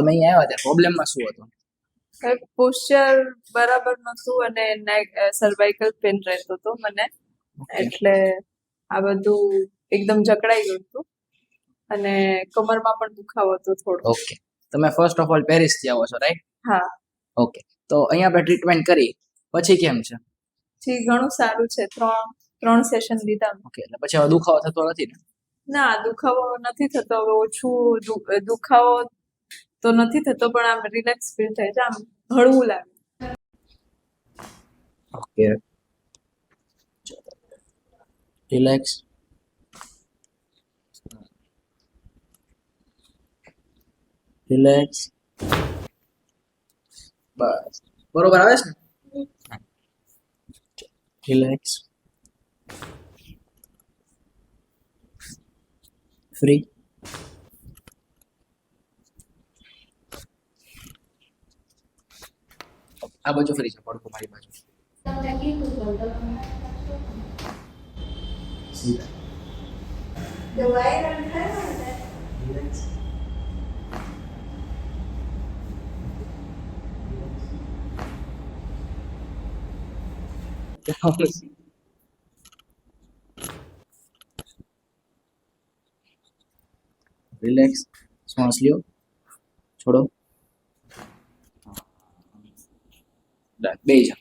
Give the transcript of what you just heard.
તમે અહીંયા આવ્યા ત્યારે પ્રોબ્લેમમાં શું હતો? પોસ્ચર બરાબર નહોતું અને સર્વાઇકલ પેન રહેતો હતો મને, એટલે આ બધું એકદમ જકડાઈ ગયું હતું અને કમરમાં પણ દુખાવો હતો થોડો. ઓકે, તમે ફર્સ્ટ ઓફ ઓલ પેરિસથી આવો છો, રાઈટ? હા. ઓકે, તો અહીંયા આપણે ટ્રીટમેન્ટ કરી પછી કેમ છે? જી, ઘણું સારું છે. ત્રણ સેશન લીધા. ઓકે, એટલે પછી હવે દુખાવો થતો નથી ને? ના, દુખાવો નથી થતો. હવે ઓછું દુખાવો તો નથી થતો, પણ આમ રિલેક્સ ફીલ થાય છે, આમ હળવું લાગે. Okay, relax. રિલેક્સ. બસ બરોબર આવે છે ને? રિલેક્સ. ફ્રી. આ બાજુ ફરી છે, પડખું મારી બાજુ. રિલેક્સ. શ્વાસ લ્યો, છોડો. બે જા.